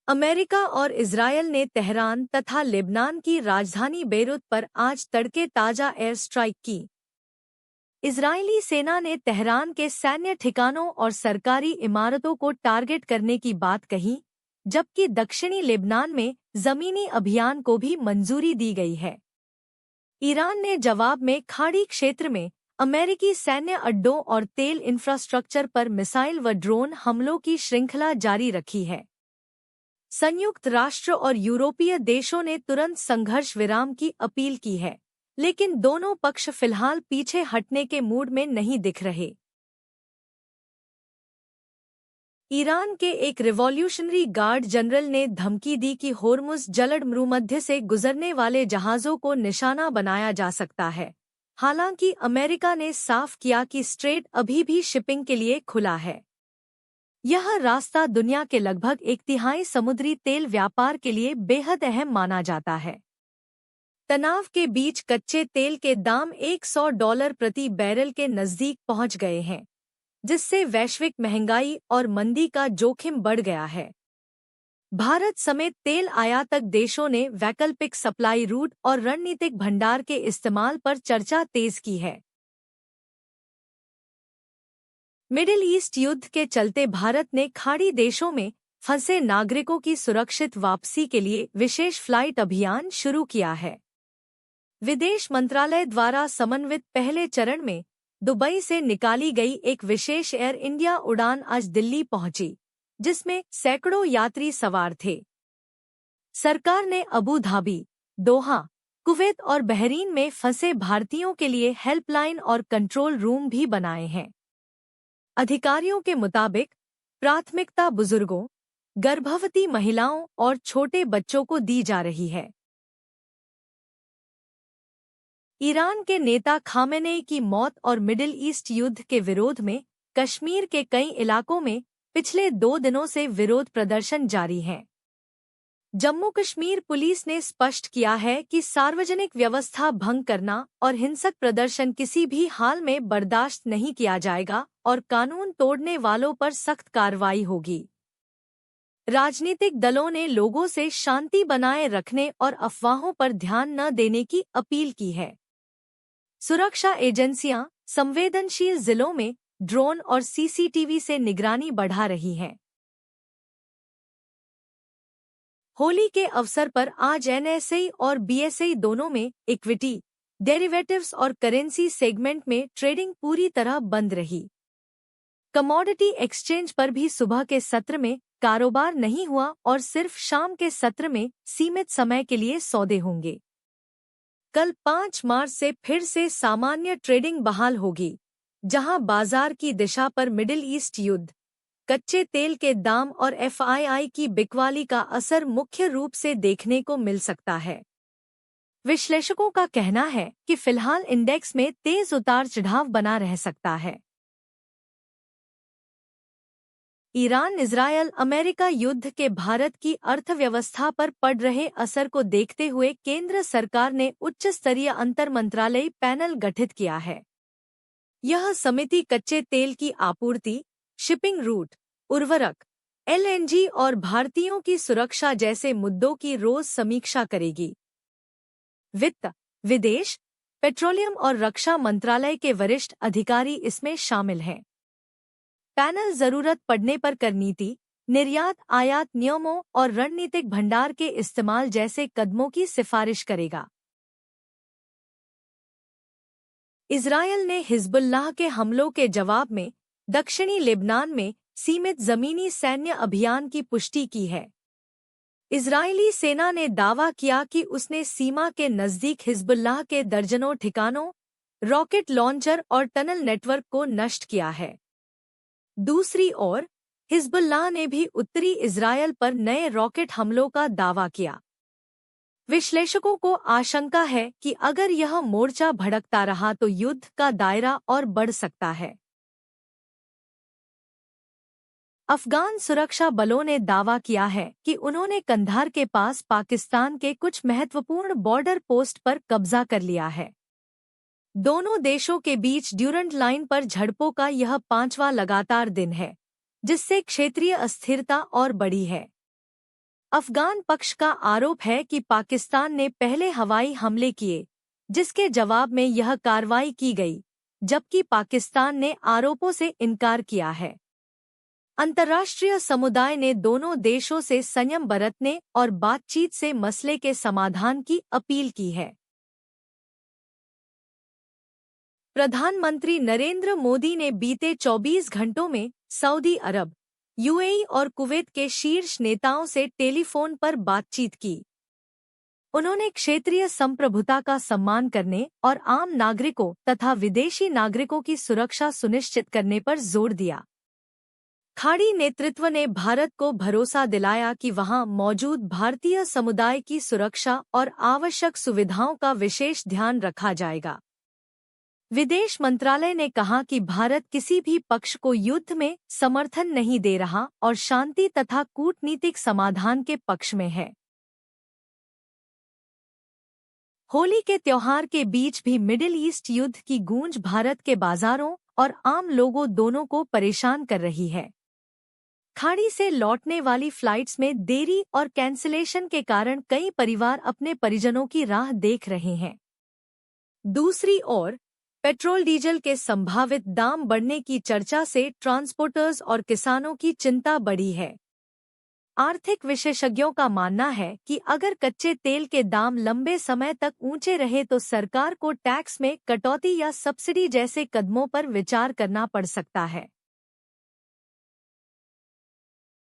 America और Israel ने Tehran तथा लेबनान की राजधानी बेरूत पर आज तड़के ताज़ा एयर स्ट्राइक की। इजरायली सेना ने तेहरान के सैन्य ठिकानों और सरकारी इमारतों को टारगेट करने की बात कही, जबकि दक्षिणी लेबनान में जमीनी अभियान को भी मंजूरी दी गई है। ईरान ने जवाब में खाड़ी क्षेत्र में अमेरिकी सैन्य अड्डों और तेल इंफ्रास्ट्रक्चर पर मिसाइल व ड्रोन हमलों की श्रृंखला जारी रखी है। संयुक्त राष्ट्र और यूरोपीय देशों ने तुरंत संघर्ष विराम की अपील की है, लेकिन दोनों पक्ष फिलहाल पीछे हटने के मूड में नहीं दिख रहे। ईरान के एक रिवॉल्यूशनरी गार्ड जनरल ने धमकी दी कि होर्मुज जलसंधि से गुजरने वाले जहाज़ों को निशाना बनाया जा सकता है। हालांकि अमेरिका ने साफ किया कि स्ट्रेट अभी भी शिपिंग के लिए खुला है। यह रास्ता दुनिया के लगभग 1/3 समुद्री तेल व्यापार के लिए बेहद अहम माना जाता है। तनाव के बीच कच्चे तेल के दाम $100 प्रति बैरल के नजदीक पहुंच गए हैं, जिससे वैश्विक महंगाई और मंदी का जोखिम बढ़ गया है। भारत समेत तेल आयातक देशों ने वैकल्पिक सप्लाई रूट और रणनीतिक भंडार के इस्तेमाल पर चर्चा तेज की है। मिडिल ईस्ट युद्ध के चलते भारत ने खाड़ी देशों में फंसे नागरिकों की सुरक्षित वापसी के लिए विशेष फ्लाइट अभियान शुरू किया है। विदेश मंत्रालय द्वारा समन्वित पहले चरण में दुबई से निकाली गई एक विशेष एयर इंडिया उड़ान आज दिल्ली पहुंची, जिसमें सैकड़ों यात्री सवार थे। सरकार ने अबू धाबी, दोहा, कुवैत और बहरीन में फंसे भारतीयों के लिए हेल्पलाइन और कंट्रोल रूम भी बनाए हैं। अधिकारियों के मुताबिक प्राथमिकता बुजुर्गों, गर्भवती महिलाओं और छोटे बच्चों को दी जा रही है। ईरान के नेता खामेनेई की मौत और मिडिल ईस्ट युद्ध के विरोध में कश्मीर के कई इलाकों में पिछले 2 दिनों से विरोध प्रदर्शन जारी हैं। जम्मू कश्मीर पुलिस ने स्पष्ट किया है कि सार्वजनिक व्यवस्था भंग करना और हिंसक प्रदर्शन किसी भी हाल में बर्दाश्त नहीं किया जाएगा और कानून तोड़ने वालों पर सख्त कार्रवाई होगी। राजनीतिक दलों ने लोगों से शांति बनाए रखने और अफवाहों पर ध्यान न देने की अपील की है। सुरक्षा एजेंसियां संवेदनशील जिलों में ड्रोन और सीसीटीवी से निगरानी बढ़ा रही हैं। होली के अवसर पर आज एनएसई और बीएसई दोनों में इक्विटी, डेरिवेटिव्स और करेंसी सेगमेंट में ट्रेडिंग पूरी तरह बंद रही। कमोडिटी एक्सचेंज पर भी सुबह के सत्र में कारोबार नहीं हुआ और सिर्फ शाम के सत्र में सीमित समय के लिए सौदे होंगे। कल 5 मार्च से फिर से सामान्य ट्रेडिंग बहाल होगी, जहां बाजार की दिशा पर मिडिल ईस्ट युद्ध, कच्चे तेल के दाम और एफआईआई की बिकवाली का असर मुख्य रूप से देखने को मिल सकता है। विश्लेषकों का कहना है कि फिलहाल इंडेक्स में तेज उतार चढ़ाव बना रह सकता है। ईरान इजरायल अमेरिका युद्ध के भारत की अर्थव्यवस्था पर पड़ रहे असर को देखते हुए केंद्र सरकार ने उच्च स्तरीय अंतर मंत्रालयी पैनल गठित किया है। यह समिति कच्चे तेल की आपूर्ति, शिपिंग रूट, उर्वरक, एलएनजी और भारतीयों की सुरक्षा जैसे मुद्दों की रोज समीक्षा करेगी। वित्त, विदेश, पेट्रोलियम और रक्षा मंत्रालय के वरिष्ठ अधिकारी इसमें शामिल हैं। पैनल जरूरत पड़ने पर कर नीति, निर्यात आयात नियमों और रणनीतिक भंडार के इस्तेमाल जैसे कदमों की सिफारिश करेगा। इजरायल ने हिजबुल्लाह के हमलों के जवाब में दक्षिणी लेबनान में सीमित जमीनी सैन्य अभियान की पुष्टि की है। इजरायली सेना ने दावा किया कि उसने सीमा के नजदीक हिजबुल्लाह के दर्जनों ठिकानों, रॉकेट लॉन्चर और टनल नेटवर्क को नष्ट किया है। दूसरी ओर, हिजबुल्लाह ने भी उत्तरी इजरायल पर नए रॉकेट हमलों का दावा किया। विश्लेषकों को आशंका है कि अगर यह मोर्चा भड़कता रहा तो युद्ध का दायरा और बढ़ सकता है। अफगान सुरक्षा बलों ने दावा किया है कि उन्होंने कंधार के पास पाकिस्तान के कुछ महत्वपूर्ण बॉर्डर पोस्ट पर कब्जा कर लिया है। दोनों देशों के बीच ड्यूरंट लाइन पर झड़पों का यह 5वां लगातार दिन है, जिससे क्षेत्रीय अस्थिरता और बढ़ी है। अफगान पक्ष का आरोप है कि पाकिस्तान ने पहले हवाई हमले किए, जिसके जवाब में यह कार्रवाई की गई, जबकि पाकिस्तान ने आरोपों से इनकार किया है। अंतर्राष्ट्रीय समुदाय ने दोनों देशों से संयम बरतने और बातचीत से मसले के समाधान की अपील की है। प्रधानमंत्री नरेंद्र मोदी ने बीते 24 घंटों में सऊदी अरब, यूएई और कुवैत के शीर्ष नेताओं से टेलीफोन पर बातचीत की। उन्होंने क्षेत्रीय संप्रभुता का सम्मान करने और आम नागरिकों तथा विदेशी नागरिकों की सुरक्षा सुनिश्चित करने पर जोर दिया। खाड़ी नेतृत्व ने भारत को भरोसा दिलाया कि वहां मौजूद भारतीय समुदाय की सुरक्षा और आवश्यक सुविधाओं का विशेष ध्यान रखा जाएगा। विदेश मंत्रालय ने कहा कि भारत किसी भी पक्ष को युद्ध में समर्थन नहीं दे रहा और शांति तथा कूटनीतिक समाधान के पक्ष में है। होली के त्योहार के बीच भी मिडिल ईस्ट युद्ध की गूंज भारत के बाजारों और आम लोगों दोनों को परेशान कर रही है। खाड़ी से लौटने वाली फ्लाइट्स में देरी और कैंसिलेशन के कारण कई परिवार अपने परिजनों की राह देख रहे हैं। दूसरी ओर पेट्रोल डीजल के संभावित दाम बढ़ने की चर्चा से ट्रांसपोर्टर्स और किसानों की चिंता बढ़ी है। आर्थिक विशेषज्ञों का मानना है कि अगर कच्चे तेल के दाम लंबे समय तक ऊंचे रहे तो सरकार को टैक्स में कटौती या सब्सिडी जैसे कदमों पर विचार करना पड़ सकता है।